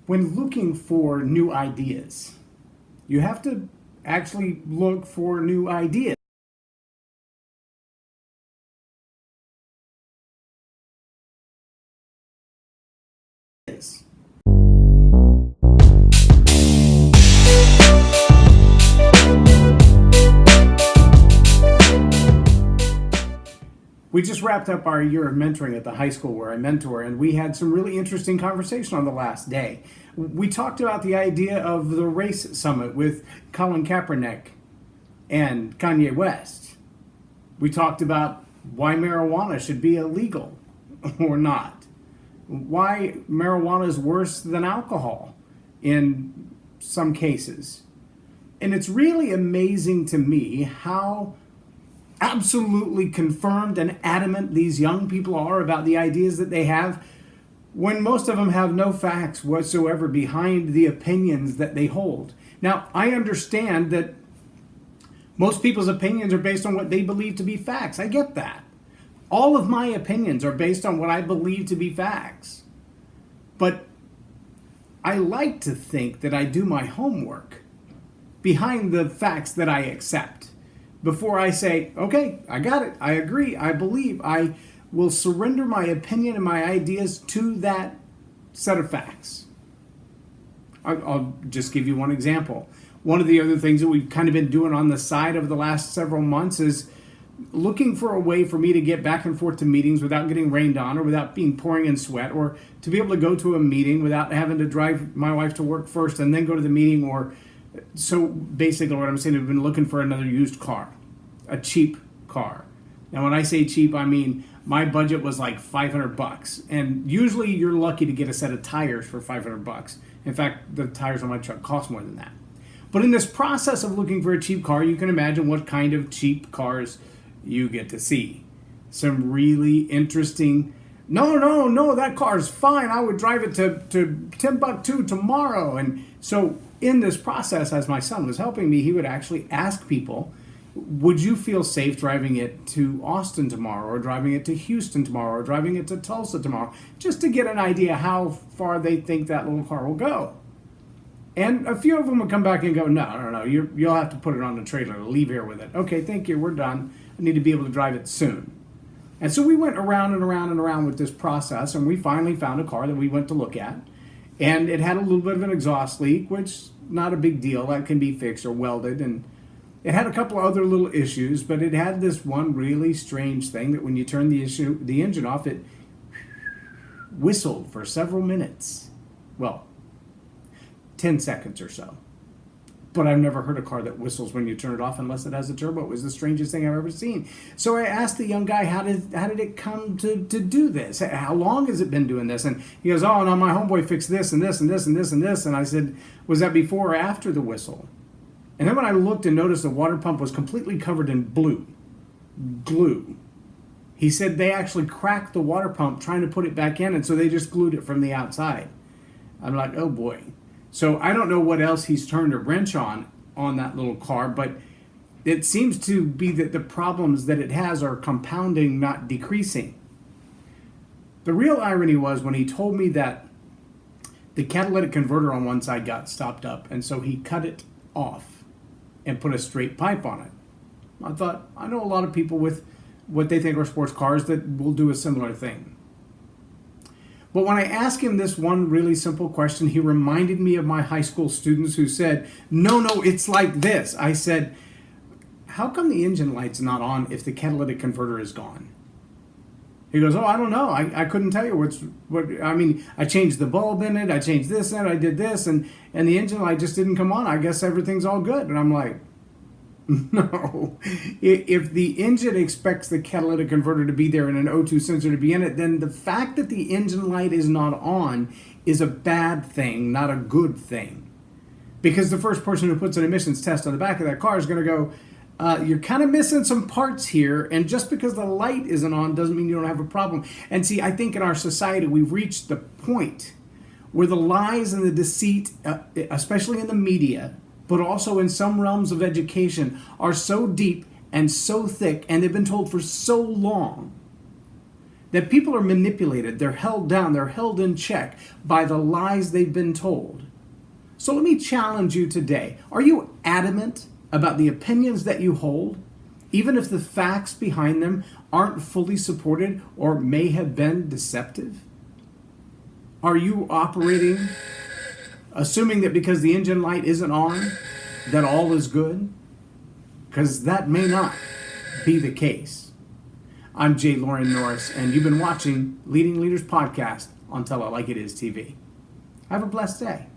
when looking for new ideas, you have to actually look for new ideas. We just wrapped up our year of mentoring at the high school where I mentor, and we had some really interesting conversation on the last day. We talked about the idea of the race summit with Colin Kaepernick and Kanye West. We talked about why marijuana should be illegal or not. Why marijuana is worse than alcohol in some cases. And it's really amazing to me how absolutely confirmed and adamant these young people are about the ideas that they have, when most of them have no facts whatsoever behind the opinions that they hold. Now, I understand that most people's opinions are based on what they believe to be facts. I get that. All of my opinions are based on what I believe to be facts. But I like to think that I do my homework behind the facts that I accept. Before I say, okay, I got it, I agree, I believe, I will surrender my opinion and my ideas to that set of facts. I'll just give you one example. One of the other things that we've kind of been doing on the side over the last several months is looking for a way for me to get back and forth to meetings without getting rained on or without being pouring in sweat, or to be able to go to a meeting without having to drive my wife to work first and then go to the meeting. Or so basically what I'm saying, I've been looking for another used car, a cheap car. Now when I say cheap, I mean my budget was like $500, and usually you're lucky to get a set of tires for $500. In fact, the tires on my truck cost more than that. But in this process of looking for a cheap car, you can imagine what kind of cheap cars you get to see. Some really interesting, no, that car's fine, I would drive it to Timbuktu tomorrow. And so in this process, as my son was helping me, he would actually ask people, would you feel safe driving it to Austin tomorrow, or driving it to Houston tomorrow, or driving it to Tulsa tomorrow, just to get an idea how far they think that little car will go. And a few of them would come back and go, no, you'll have to put it on the trailer, leave here with it. Okay, thank you, we're done. I need to be able to drive it soon. And so we went around and around and around with this process, and we finally found a car that we went to look at. And it had a little bit of an exhaust leak, which not a big deal, that can be fixed or welded. And it had a couple of other little issues, but it had this one really strange thing that when you turn the engine off, it whistled for several minutes. Well, 10 seconds or so. But I've never heard a car that whistles when you turn it off unless it has a turbo. It was the strangest thing I've ever seen. So I asked the young guy, how did it come to do this? How long has it been doing this? And he goes, oh, no, my homeboy fixed this and this and this and this and this. And I said, was that before or after the whistle? And then when I looked and noticed the water pump was completely covered in glue. He said they actually cracked the water pump trying to put it back in, and so they just glued it from the outside. I'm like, oh boy. So I don't know what else he's turned a wrench on that little car, but it seems to be that the problems that it has are compounding, not decreasing. The real irony was when he told me that the catalytic converter on one side got stopped up, and so he cut it off and put a straight pipe on it. I thought, I know a lot of people with what they think are sports cars that will do a similar thing. But when I asked him this one really simple question, he reminded me of my high school students who said, no, it's like this. I said, how come the engine light's not on if the catalytic converter is gone? He goes, oh, I don't know. I couldn't tell you I changed the bulb in it, I changed this and I did this, and the engine light just didn't come on. I guess everything's all good. And I'm like, no. If the engine expects the catalytic converter to be there and an O2 sensor to be in it, then the fact that the engine light is not on is a bad thing, not a good thing. Because the first person who puts an emissions test on the back of that car is going to go, you're kind of missing some parts here, and just because the light isn't on doesn't mean you don't have a problem. And see, I think in our society we've reached the point where the lies and the deceit, especially in the media, but also in some realms of education, are so deep and so thick, and they've been told for so long, that people are manipulated, they're held down, they're held in check by the lies they've been told. So let me challenge you today. Are you adamant about the opinions that you hold, even if the facts behind them aren't fully supported or may have been deceptive? Are you operating, assuming that because the engine light isn't on, that all is good? Because that may not be the case. I'm J Loren Norris, and you've been watching Leading Leaders Podcast on Tell It Like It Is TV. Have a blessed day.